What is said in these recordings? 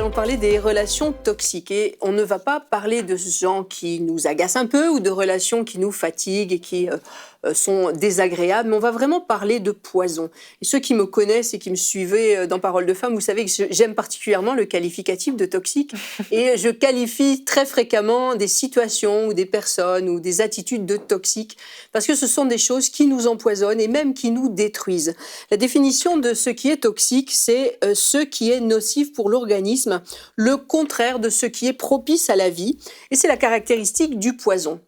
allons parler des relations toxiques. Et on ne va pas parler de gens qui nous agacent un peu ou de relations qui nous fatiguent et qui sont désagréables, mais on va vraiment parler de poison. Et ceux qui me connaissent et qui me suivaient dans Parole de Femme, vous savez que j'aime particulièrement le qualificatif de toxique. Et je qualifie très fréquemment des situations ou des personnes ou des attitudes de toxiques parce que ce sont des choses qui nous empoisonnent et même qui nous détruisent. La définition de ce qui est toxique, c'est ce qui est nocif pour l'organisme, le contraire de ce qui est propice à la vie. Et c'est la caractéristique du poison.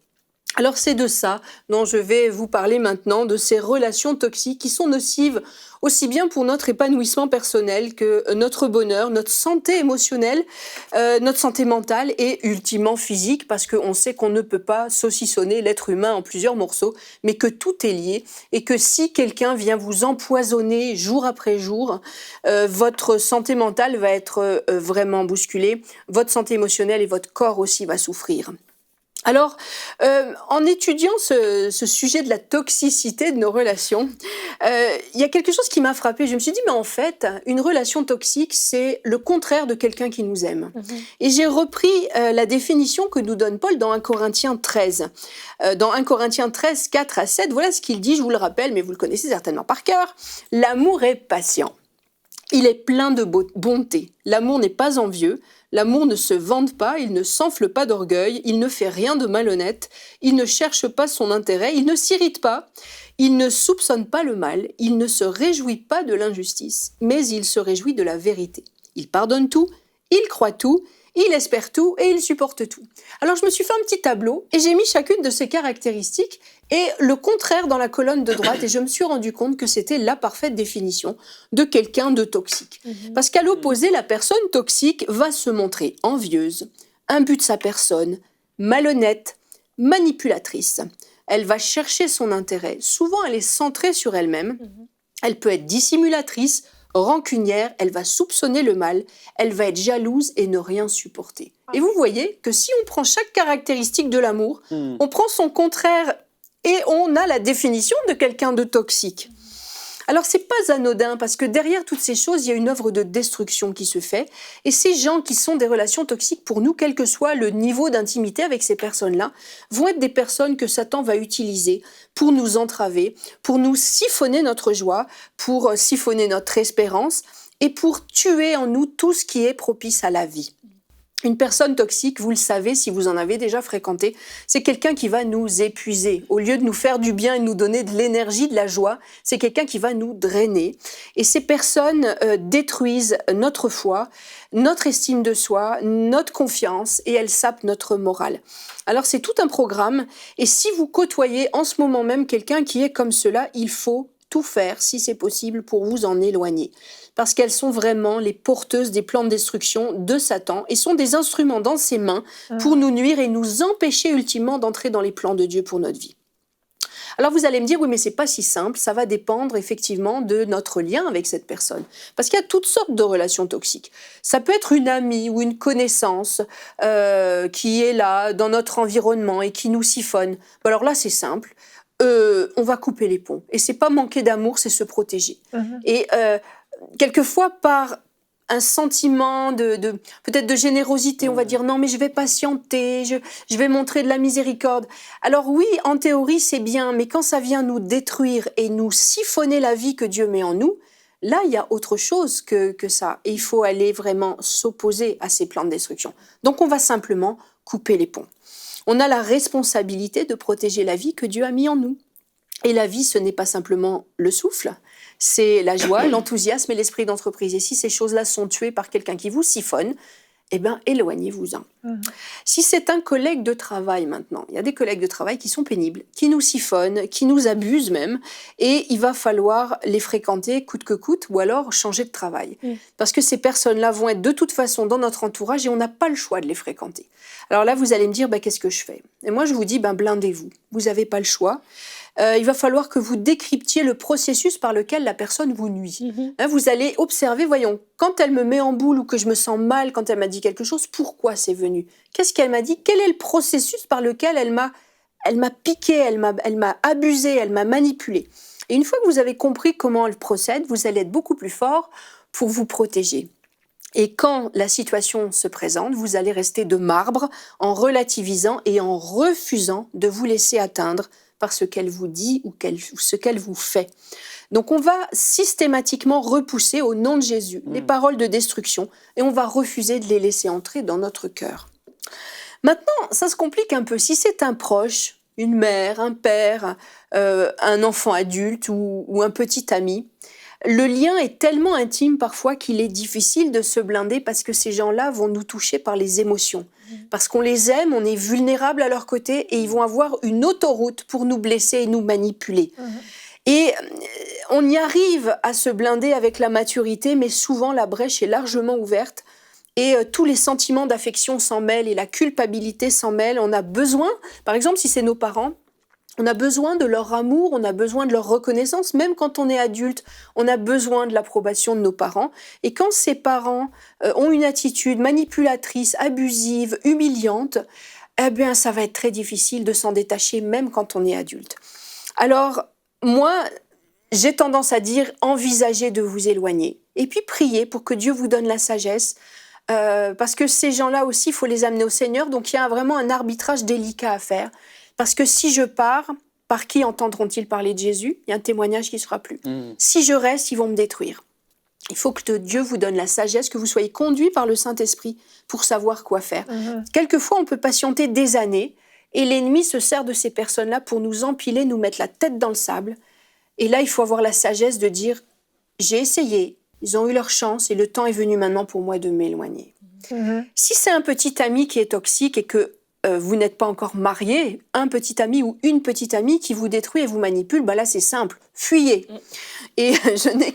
Alors c'est de ça dont je vais vous parler maintenant, de ces relations toxiques qui sont nocives aussi bien pour notre épanouissement personnel que notre bonheur, notre santé émotionnelle, notre santé mentale et ultimement physique, parce qu'on sait qu'on ne peut pas saucissonner l'être humain en plusieurs morceaux, mais que tout est lié et que si quelqu'un vient vous empoisonner jour après jour, votre santé mentale va être vraiment bousculée, votre santé émotionnelle et votre corps aussi va souffrir. Alors, en étudiant ce sujet de la toxicité de nos relations, il y a quelque chose qui m'a frappée. Je me suis dit, mais en fait, une relation toxique, c'est le contraire de quelqu'un qui nous aime. Et j'ai repris la définition que nous donne Paul dans 1 Corinthiens 13. Dans 1 Corinthiens 13, 4 à 7, voilà ce qu'il dit, je vous le rappelle, mais vous le connaissez certainement par cœur. L'amour est patient. Il est plein de bonté. L'amour n'est pas envieux. L'amour ne se vante pas, il ne s'enfle pas d'orgueil, il ne fait rien de malhonnête, il ne cherche pas son intérêt, il ne s'irrite pas, il ne soupçonne pas le mal, il ne se réjouit pas de l'injustice, mais il se réjouit de la vérité. Il pardonne tout, il croit tout, il espère tout et il supporte tout. Alors je me suis fait un petit tableau et j'ai mis chacune de ces caractéristiques et le contraire dans la colonne de droite et je me suis rendu compte que c'était la parfaite définition de quelqu'un de toxique. Parce qu'à l'opposé, la personne toxique va se montrer envieuse, imbue de sa personne, malhonnête, manipulatrice. Elle va chercher son intérêt. Souvent, elle est centrée sur elle-même. Elle peut être dissimulatrice, rancunière, elle va soupçonner le mal, elle va être jalouse et ne rien supporter. Et vous voyez que si on prend chaque caractéristique de l'amour, on prend son contraire et on a la définition de quelqu'un de toxique. Alors c'est pas anodin parce que derrière toutes ces choses, il y a une œuvre de destruction qui se fait et ces gens qui sont des relations toxiques pour nous, quel que soit le niveau d'intimité avec ces personnes-là, vont être des personnes que Satan va utiliser pour nous entraver, pour nous siphonner notre joie, pour siphonner notre espérance et pour tuer en nous tout ce qui est propice à la vie. Une personne toxique, vous le savez si vous en avez déjà fréquenté, c'est quelqu'un qui va nous épuiser. Au lieu de nous faire du bien et de nous donner de l'énergie, de la joie, c'est quelqu'un qui va nous drainer. Et ces personnes détruisent notre foi, notre estime de soi, notre confiance et elles sapent notre morale. Alors c'est tout un programme et si vous côtoyez en ce moment même quelqu'un qui est comme cela, il faut tout faire, si c'est possible, pour vous en éloigner. Parce qu'elles sont vraiment les porteuses des plans de destruction de Satan et sont des instruments dans ses mains pour nous nuire et nous empêcher ultimement d'entrer dans les plans de Dieu pour notre vie. Alors vous allez me dire, oui mais c'est pas si simple, ça va dépendre effectivement de notre lien avec cette personne. Parce qu'il y a toutes sortes de relations toxiques. Ça peut être une amie ou une connaissance qui est là dans notre environnement et qui nous siphonne. Alors là c'est simple. On va couper les ponts. Et c'est pas manquer d'amour, c'est se protéger. Et quelquefois, par un sentiment peut-être de générosité, on va dire non, mais je vais patienter, je vais montrer de la miséricorde. Alors oui, en théorie, c'est bien, mais quand ça vient nous détruire et nous siphonner la vie que Dieu met en nous, là, il y a autre chose que ça. Et il faut aller vraiment s'opposer à ces plans de destruction. Donc, on va simplement couper les ponts. On a la responsabilité de protéger la vie que Dieu a mis en nous. Et la vie, ce n'est pas simplement le souffle, c'est la joie, l'enthousiasme et l'esprit d'entreprise. Et si ces choses-là sont tuées par quelqu'un qui vous siphonne, eh bien, éloignez-vous-en. Si c'est un collègue de travail maintenant, il y a des collègues de travail qui sont pénibles, qui nous siphonnent, qui nous abusent même, et il va falloir les fréquenter coûte que coûte, ou alors changer de travail. Parce que ces personnes-là vont être de toute façon dans notre entourage et on n'a pas le choix de les fréquenter. Alors là, vous allez me dire, qu'est-ce que je fais ? Et moi, je vous dis, blindez-vous. Vous n'avez pas le choix. Il va falloir que vous décryptiez le processus par lequel la personne vous nuit. Vous allez observer, voyons, quand elle me met en boule ou que je me sens mal quand elle m'a dit quelque chose, pourquoi c'est venu ? Qu'est-ce qu'elle m'a dit ? Quel est le processus par lequel elle m'a piqué, elle m'a abusé, elle m'a manipulé ? Et une fois que vous avez compris comment elle procède, vous allez être beaucoup plus fort pour vous protéger. Et quand la situation se présente, vous allez rester de marbre en relativisant et en refusant de vous laisser atteindre par ce qu'elle vous dit ou ce qu'elle vous fait. Donc on va systématiquement repousser au nom de Jésus les paroles de destruction et on va refuser de les laisser entrer dans notre cœur. Maintenant, ça se complique un peu. Si c'est un proche, une mère, un père, un enfant adulte ou un petit ami, le lien est tellement intime parfois qu'il est difficile de se blinder parce que ces gens-là vont nous toucher par les émotions. Parce qu'on les aime, on est vulnérable à leur côté et ils vont avoir une autoroute pour nous blesser et nous manipuler. Et on y arrive à se blinder avec la maturité, mais souvent la brèche est largement ouverte et tous les sentiments d'affection s'en mêlent et la culpabilité s'en mêle. On a besoin, par exemple si c'est nos parents, on a besoin de leur amour, on a besoin de leur reconnaissance, même quand on est adulte, on a besoin de l'approbation de nos parents. Et quand ces parents ont une attitude manipulatrice, abusive, humiliante, eh bien, ça va être très difficile de s'en détacher, même quand on est adulte. Alors, moi, j'ai tendance à dire, envisagez de vous éloigner. Et puis, priez pour que Dieu vous donne la sagesse, parce que ces gens-là aussi, il faut les amener au Seigneur. Donc, il y a vraiment un arbitrage délicat à faire. Parce que si je pars, par qui entendront-ils parler de Jésus? Il y a un témoignage qui ne sera plus. Si je reste, ils vont me détruire. Il faut que Dieu vous donne la sagesse, que vous soyez conduits par le Saint-Esprit pour savoir quoi faire. Quelquefois, on peut patienter des années et l'ennemi se sert de ces personnes-là pour nous empiler, nous mettre la tête dans le sable. Et là, il faut avoir la sagesse de dire « j'ai essayé, ils ont eu leur chance et le temps est venu maintenant pour moi de m'éloigner ». Si c'est un petit ami qui est toxique et que vous n'êtes pas encore marié, un petit ami ou une petite amie qui vous détruit et vous manipule, bah là c'est simple, fuyez. Et je n'ai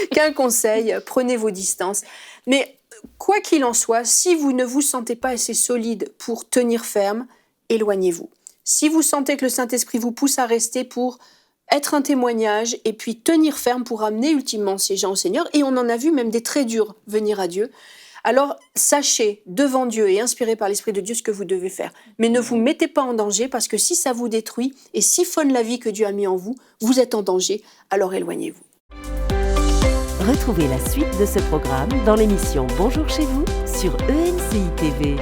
qu'un conseil, prenez vos distances. Mais quoi qu'il en soit, si vous ne vous sentez pas assez solide pour tenir ferme, éloignez-vous. Si vous sentez que le Saint-Esprit vous pousse à rester pour être un témoignage et puis tenir ferme pour amener ultimement ces gens au Seigneur, et on en a vu même des très durs venir à Dieu, alors sachez devant Dieu et inspiré par l'Esprit de Dieu ce que vous devez faire. Mais ne vous mettez pas en danger parce que si ça vous détruit et siphonne la vie que Dieu a mis en vous, vous êtes en danger, alors éloignez-vous. Retrouvez la suite de ce programme dans l'émission Bonjour chez vous sur ENCI TV.